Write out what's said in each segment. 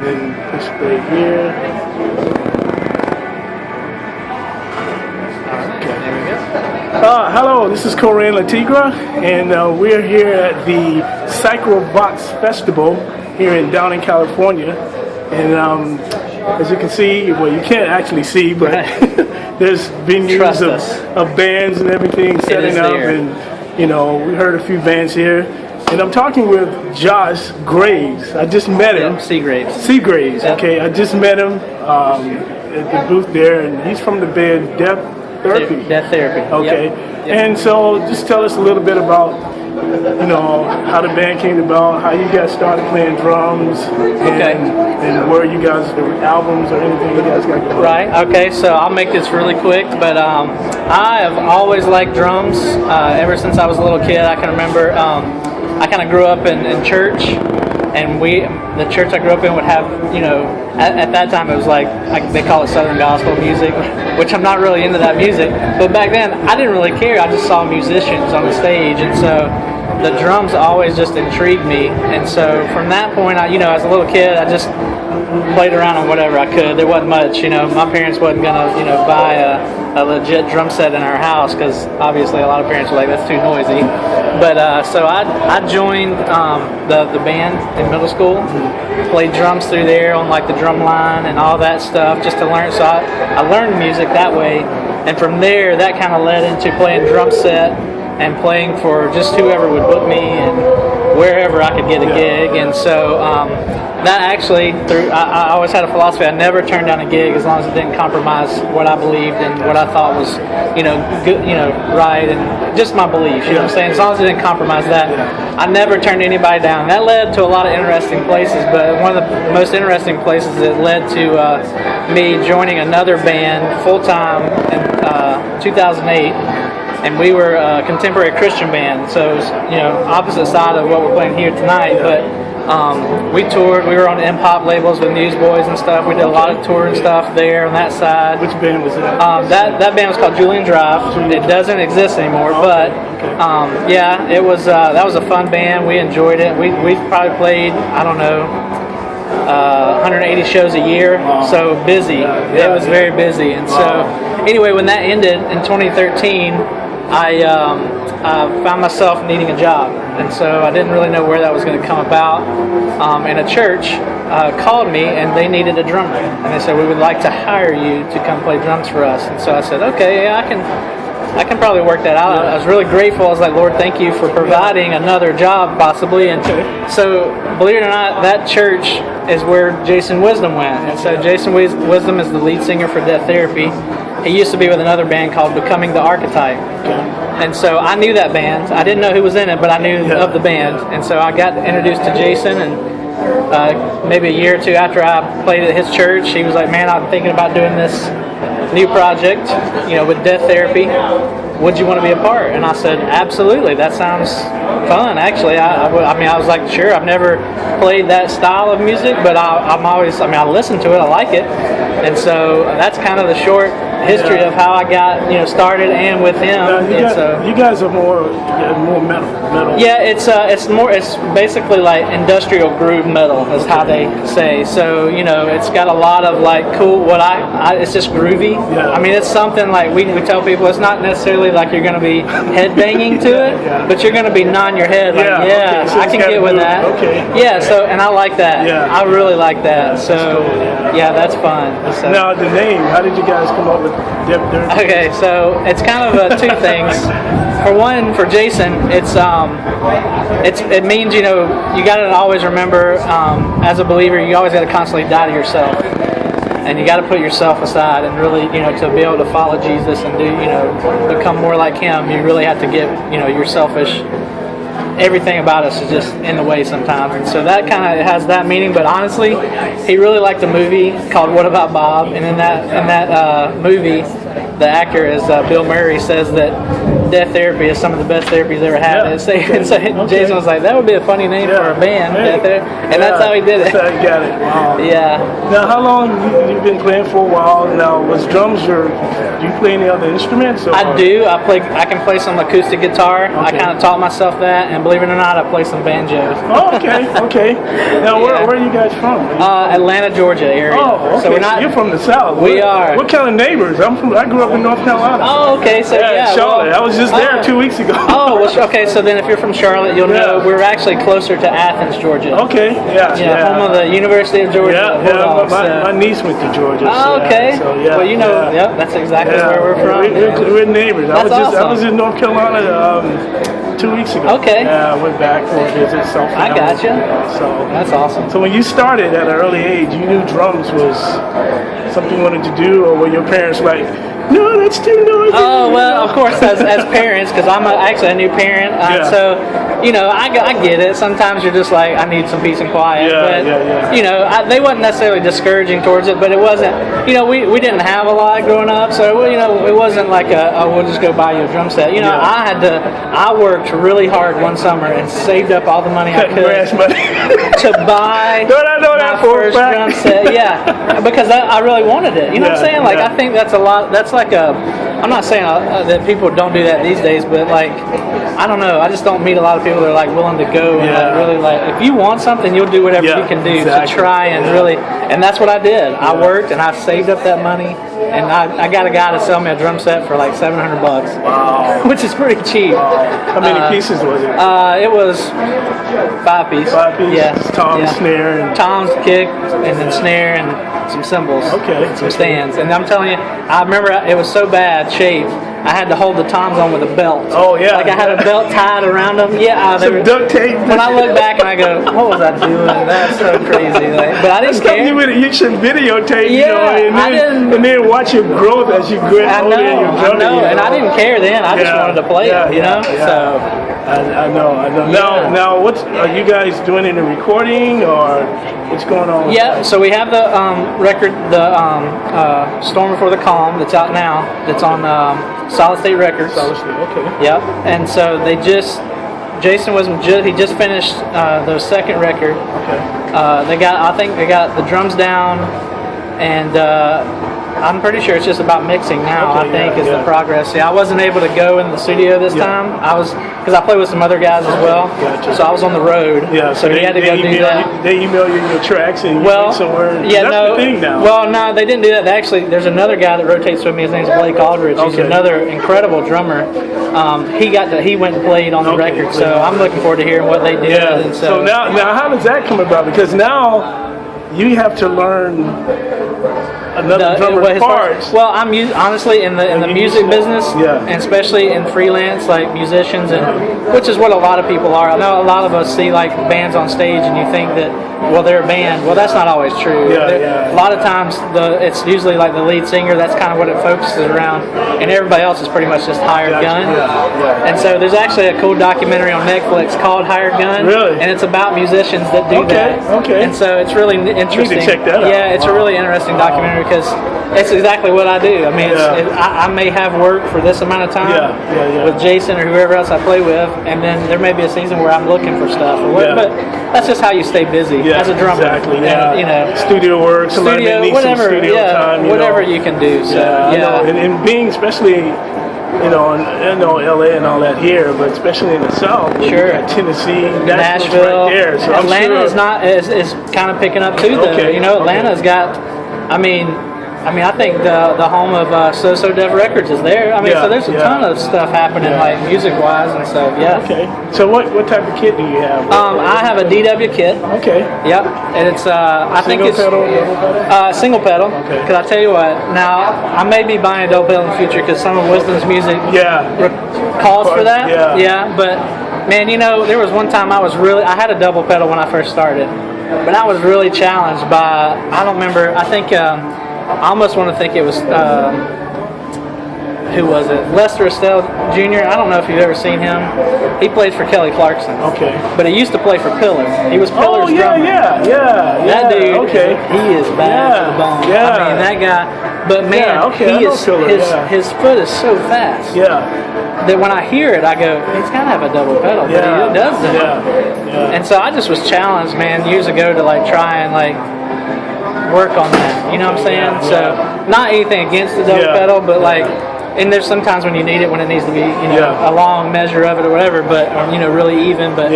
then push play here. Okay. There we go. Hello, this is Corinne Latigra, and we're here at the Sacrivox Festival here in Downey, California. And as you can see, well, you can't actually see, but there's venues of bands and everything setting up, and we heard a few bands here. And I'm talking with Josh Graves. I just met him. Seagreves. Yep. Okay, I just met him at the booth there, and he's from the band Death Therapy. Death Therapy. Okay. Yep. And so just tell us a little bit about, how the band came about, how you guys started playing drums, and where you guys, albums or anything you guys got going. Right, okay, so I'll make this really quick, but I have always liked drums ever since I was a little kid. I can remember I kind of grew up in church, and the church I grew up in would have, at that time it was like they call it Southern gospel music, which I'm not really into that music. But back then, I didn't really care. I just saw musicians on the stage, and so the drums always just intrigued me. And so from that point, as a little kid, I just played around on whatever I could. There wasn't much, my parents wasn't gonna, buy a legit drum set in our house, because obviously a lot of parents were like, that's too noisy. But so I joined the band in middle school, played drums through there on like the drum line and all that stuff, just to learn. So I learned music that way, and from there that kind of led into playing drum set and playing for just whoever would book me and wherever I could get a gig. And so that actually, I always had a philosophy: I never turned down a gig as long as it didn't compromise what I believed and what I thought was, good, right, and just my belief. You know what I'm saying? As long as it didn't compromise that, I never turned anybody down. That led to a lot of interesting places, but one of the most interesting places that led to me joining another band full time in 2008. And we were a contemporary Christian band, so it was, opposite side of what we're playing here tonight. But we toured. We were on M-Pop labels with Newsboys and stuff. We did a lot of touring stuff there on that side. Which band was that? That band was called Julian Drive. It doesn't exist anymore, but it was that was a fun band. We enjoyed it. We probably played, I don't know, 180 shows a year, so busy. It was very busy. And so anyway, when that ended in 2013, I found myself needing a job, and so I didn't really know where that was going to come about. And a church called me, and they needed a drummer, and they said, we would like to hire you to come play drums for us. And so I said, okay, I can probably work that out. I was really grateful. I was like, Lord, thank you for providing another job possibly. And so, believe it or not, that church is where Jason Wisdom went. And so Jason Wisdom is the lead singer for Death Therapy. He used to be with another band called Becoming the Archetype. And so I knew that band. I didn't know who was in it, but I knew of the band. And so I got introduced to Jason, and maybe a year or two after I played at his church, he was like, man, I'm thinking about doing this new project, with Death Therapy. Would you want to be a part? And I said, absolutely. That sounds fun. Actually, I was like, sure. I've never played that style of music, but I listen to it. I like it. And so that's kind of the short history of how I got started and with him. You guys are more metal. Yeah, it's basically like industrial groove metal is how they say. So it's got a lot of like cool. It's just groovy. Yeah. I mean, it's something like we tell people it's not necessarily like you're going to be head banging to it, but you're going to be nodding your head like, okay, so I can get with that. Okay. Yeah. So and I like that. Yeah. I really like that. So cool, that's fun. So. Now the name. How did you guys come up with Death Therapy? Okay, so it's kind of two things. For one, for Jason, it means you got to always remember as a believer, you always got to constantly die to yourself, and you got to put yourself aside, and really to be able to follow Jesus and do become more like Him. You really have to give your selfish. Everything about us is just in the way sometimes, and so that kind of has that meaning. But honestly, he really liked a movie called What About Bob, and in that movie, the actor is Bill Murray says that Death Therapy is some of the best therapy he's ever had. Yeah. And so Jason was like, that would be a funny name for a band, Death Therapy. And that's how he did it. That's how he got it. Wow. Yeah. Now, how long you've been playing for a while? Now, was drums do you play any other instruments? Or? I do. I can play some acoustic guitar. Okay. I kind of taught myself that, and believe it or not, I play some banjo. Oh, okay. Now, where are you guys from? Atlanta, Georgia area. Oh, okay. So we're not. You're from the South. We are. What kind of neighbors? I grew up in North Carolina. Oh, okay. So yeah, Charlotte. I was just there 2 weeks ago. Oh, well, okay. So then, if you're from Charlotte, you'll know we're actually closer to Athens, Georgia. Okay. Yeah. Home of the University of Georgia. My niece went to Georgia. Oh, okay. So, well, you know, that's exactly where we're from. We're neighbors. That's awesome. I was in North Carolina 2 weeks ago. Okay. Yeah, I went back for a visit. So I gotcha. So that's awesome. So when you started at an early age, you knew drums was something you wanted to do, or were your parents like, no, that's too noisy? Oh, well, of course, as parents, because I'm actually a new parent, so, you know, I get it. Sometimes you're just like, I need some peace and quiet. But, you know, they wasn't necessarily discouraging towards it, but it wasn't, you know, we didn't have a lot growing up, so, you know, it wasn't like we'll just go buy you a drum set. You know, I worked really hard one summer and saved up all the money I could to buy my first drum set. Yeah, because I really wanted it. You know what I'm saying? Like, I think that's a lot, that's like I'm not saying that people don't do that these days, but like, I don't know. I just don't meet a lot of people that are like willing to go and like really like, if you want something, you'll do whatever you can do to try and really, and that's what I did. I worked and I saved up that money, and I got a guy to sell me a drum set for like $700. Wow. Which is pretty cheap. How many pieces was it? It was 5 pieces. 5 pieces? Yeah. Tom, snare, and Tom's kick, and then snare, and some cymbals. Okay. And some stands. And I'm telling you, I remember it was so bad shape, I had to hold the toms on with a belt. Oh, yeah. Like I had a belt tied around them. Yeah. Some duct tape. When I look back and I go, what was I doing? That's so crazy. Like, but I didn't care. You should videotape, and then watch your growth as you get older in your drumming. I know, and I didn't care then. I just wanted to play it, you know? So. I know. Now, are you guys doing any recording, or what's going on with that? So we have the record, the Storm Before the Calm, that's out now, that's on Solid State Records. Solid State, okay. Yep, and so Jason he just finished the second record. Okay. I think they got the drums down, and I'm pretty sure it's just about mixing now. Okay, I think is the progress. I wasn't able to go in the studio this time. Because I play with some other guys as well. Gotcha. So I was on the road. Yeah. So he had to go do that. They email you your tracks and you went somewhere. Yeah. That's the thing now. Well, no, they didn't do that. There's another guy that rotates with me. His name's Blake Aldridge. He's another incredible drummer. He went and played on the record. So I'm looking forward to hearing what they did. Yeah. And so now how does that come about? Because now you have to learn another drummer's parts. Well, I'm honestly in the music business, and especially in freelance, like musicians, and which is what a lot of people are. I know a lot of us see like bands on stage, and you think that, well, they're a band. Well, that's not always true. A lot of times, it's usually like the lead singer. That's kind of what it focuses around, and everybody else is pretty much just hired gun. And so there's actually a cool documentary on Netflix called Hired Gun, and it's about musicians that do that. Okay. And so it's really interesting. You need to check that out. Yeah, it's a really interesting documentary because it's exactly what I do. I mean, I may have work for this amount of time with Jason or whoever else I play with, and then there may be a season where I'm looking for stuff. But that's just how you stay busy as a drummer. Exactly. And, you know, studio work, whatever, studio time. Whatever you can do. So and being especially. I know LA and all that here, but especially in the South, Tennessee, Nashville, right there. So Atlanta is kind of picking up too. Atlanta's got. I think the home of So Dev Records is there. So there's a ton of stuff happening, like music wise, and so Okay. So what type of kit do you have? I have a DW kit. Okay. Yep, and it's single pedal. Single pedal. Okay. Because I tell you what, now I may be buying a double pedal in the future because some of Wisdom's music calls for that. Yeah. But man, there was one time I had a double pedal when I first started, but I was really challenged by, I don't remember, I think I almost want to think it was who was it? Lester Estelle Jr. I don't know if you've ever seen him. He plays for Kelly Clarkson. Okay. But he used to play for Pillar. He was Pillar's drummer. That dude, okay. he is bad to the bone. Yeah. I mean, that guy. But man, his foot is so fast. That when I hear it, I go, he's got to have a double pedal, but he doesn't. And so I just was challenged, man, years ago to like try and like work on that. You know what I'm saying? So not anything against the double pedal, but like, and there's sometimes when you need it, when it needs to be, a long measure of it or whatever, but or, really even. But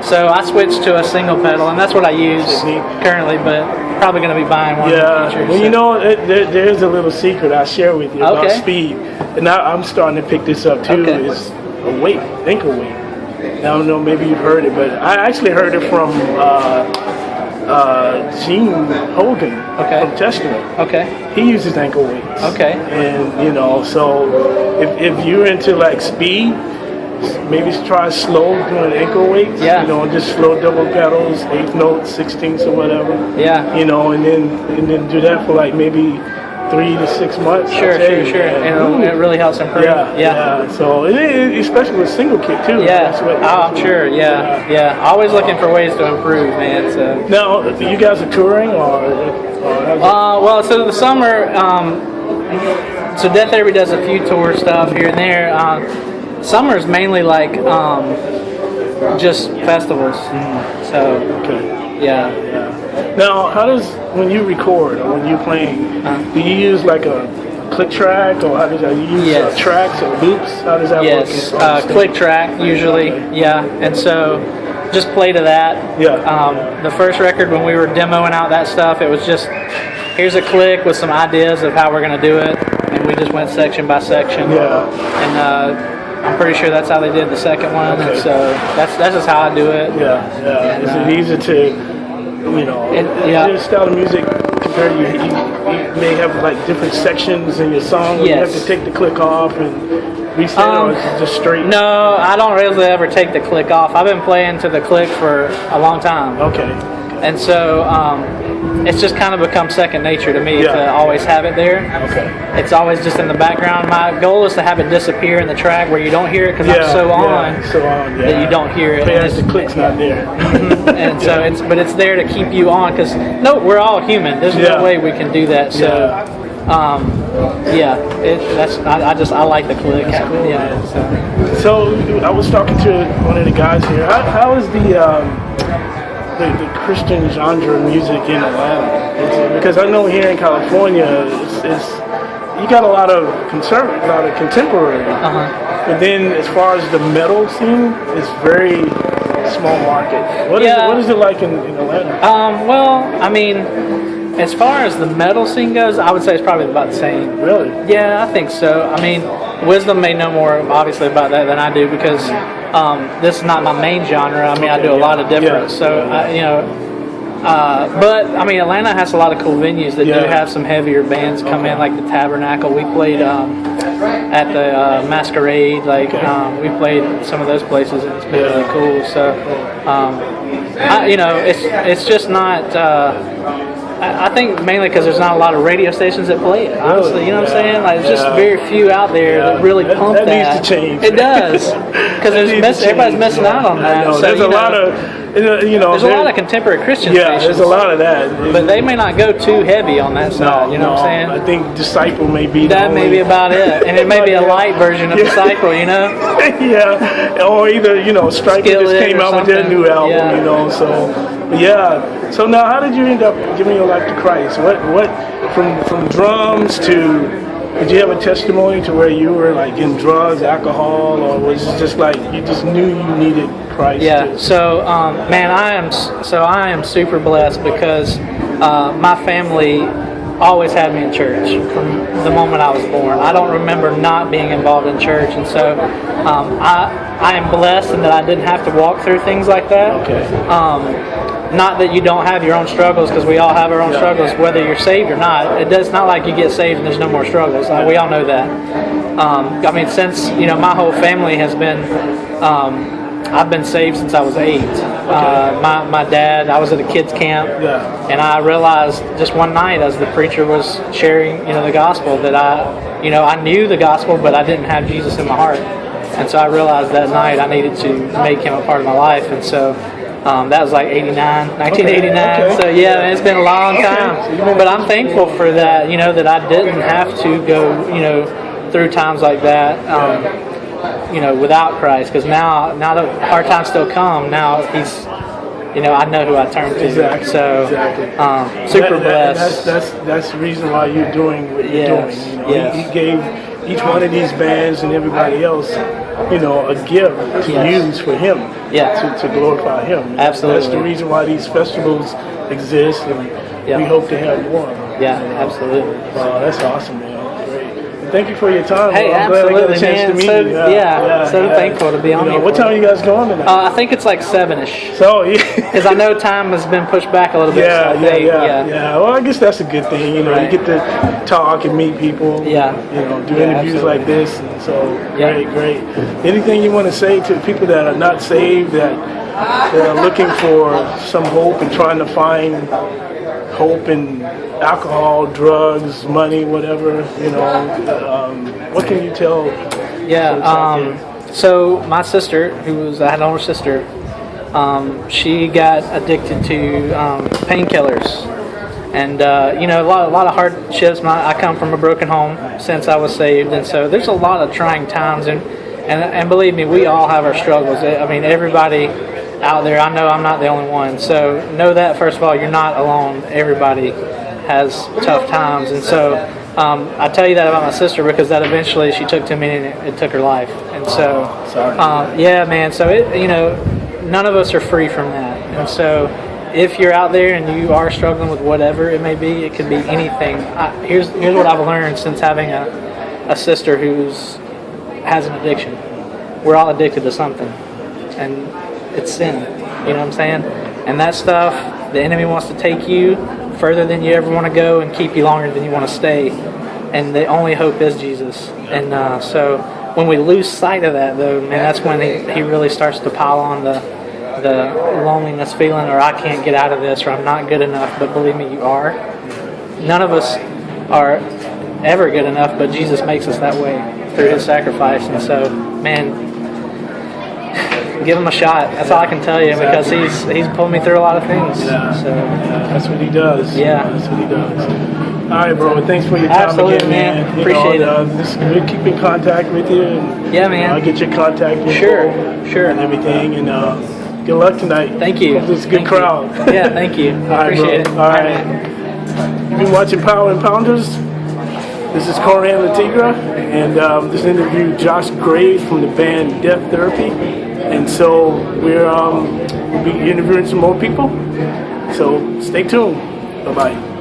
so I switched to a single pedal, and that's what I use currently. But probably going to be buying one in the future. Well, there's a little secret I share with you about speed, and I'm starting to pick this up too. Is a weight, ankle weight. I don't know, maybe you've heard it, but I actually heard it from Gene Hogan from Testament. He uses ankle weights. And so if you're into like speed, maybe try slow doing ankle weights. Just slow double pedals, 8th notes, 16ths, or whatever. And then do that for like maybe 3 to 6 months. Sure. And it really helps improve. So especially with single kick too. I'm sure. Always looking for ways to improve, man. So now, you guys are touring, or well, so the summer, so Death Therapy does a few tour stuff here and there. Summer is mainly like just festivals. So Now, how does, when you record or when you're playing, do you use like a click track, or how does that, you use tracks or loops? How does that work? Click track usually, and so just play to that. The first record, when we were demoing out that stuff, it was just, here's a click with some ideas of how we're going to do it, and we just went section by section. And I'm pretty sure that's how they did the second one, and so that's just how I do it. Is it easy to, your style of music compared to you may have like different sections in your song where you have to take the click off and reset, or is it just straight? No, I don't really ever take the click off. I've been playing to the click for a long time. And so it's just kind of become second nature to me to always have it there. It's always just in the background. My goal is to have it disappear in the track where you don't hear it, because I'm so on that you don't hear it. Because the click's not there. And so it's there to keep you on, because we're all human. There's no way we can do that. So I like the click. That's cool, So I was talking to one of the guys here. How is the Christian genre of music in Atlanta? Because I know here in California, it's you got a lot of contemporary. But then as far as the metal scene, it's very small market. What is it like in Atlanta? Well, I mean, as far as the metal scene goes, I would say it's probably about the same. Really? Yeah, I think so. I mean, Wisdom may know more obviously about that than I do, because this is not my main genre. I mean, I do a lot of different. But I mean, Atlanta has a lot of cool venues that do have some heavier bands come in, like the Tabernacle. We played at the Masquerade. We played some of those places, and it's been really cool. So, it's just not. I think mainly because there's not a lot of radio stations that play it. Honestly, you know what I'm saying? Like, there's just very few out there that really pump that. That needs to change. It does, because everybody's missing out on that. So, there's a lot of, there's a lot of contemporary Christian stations. There's a lot of that, but they may not go too heavy on that side. You know what I'm saying? I think Disciple may be that may be about it, and it may be a light version of Disciple. Or either Stripe just came out with their new album. So now, how did you end up giving your life to Christ? What from drums to, did you have a testimony to where you were like in drugs, alcohol, or was it just like you just knew you needed Christ? So man, I am super blessed, because my family always had me in church from the moment I was born. I don't remember not being involved in church, and so I am blessed in that I didn't have to walk through things like that. Not that you don't have your own struggles, because we all have our own struggles, whether you're saved or not. It's not like you get saved and there's no more struggles. We all know that. I mean, since my whole family has been I've been saved since I was 8. My dad, I was at a kids camp, and I realized just one night as the preacher was sharing, the gospel, that I knew the gospel, but I didn't have Jesus in my heart. And so I realized that night I needed to make him a part of my life. And so that was like 1989. Okay. So yeah, it's been a long time. But I'm thankful for that, that I didn't have to go, through times like that, without Christ. Because now that hard times still come, now he's, I know who I turn to. Exactly. So super blessed. That's the reason why you're doing what you're doing. He gave each one of these bands and everybody else, a gift to use for him, to glorify him. Absolutely. That's the reason why these festivals exist, and we hope to have more. Yeah, absolutely. Wow, that's awesome, man. Great. Thank you for your time. Hey, I'm absolutely, glad I got a chance to meet you. So thankful to be on here. What time are you guys going tonight? I think it's like 7-ish. So, yeah. Because I know time has been pushed back a little bit. Yeah. Well, I guess that's a good thing. You get to talk and meet people. Do interviews like this. And so, great. Anything you want to say to people that are not saved, that are looking for some hope and trying to find hope in alcohol, drugs, money, whatever, what can you tell? So my sister, I had an older sister, she got addicted to painkillers, and a lot of hardships. I come from a broken home since I was saved, and so there's a lot of trying times, and believe me, we all have our struggles. I mean, everybody out there, I know I'm not the only one. So know that, first of all, you're not alone. Everybody has tough times. And so I tell you that about my sister because that eventually she took to me and it took her life. And so, so none of us are free from that. And so if you're out there and you are struggling with whatever it may be, it could be anything. Here's what I've learned since having a sister has an addiction. We're all addicted to something. And it's sin, you know what I'm saying? And that stuff, the enemy wants to take you further than you ever want to go and keep you longer than you want to stay. And the only hope is Jesus. And so when we lose sight of that, though, man, that's when he really starts to pile on the loneliness feeling, or I can't get out of this, or I'm not good enough. But believe me, you are. None of us are ever good enough, but Jesus makes us that way through his sacrifice. And so, man, give him a shot. That's all I can tell you, because he's pulled me through a lot of things. That's what he does. That's what he does. All right, bro. Thanks for your time. Absolutely, again, man. Appreciate it. We'll keep in contact with you. And, man. I'll get your contact info Sure. and everything. And good luck tonight. Thank you. Hope it's a good crowd. Thank you. All right, Appreciate it. All right. You've been watching Power and Pounders. This is Coran Latigra, and this interview Josh Graves from the band Death Therapy. And so we'll be interviewing some more people. So stay tuned. Bye-bye.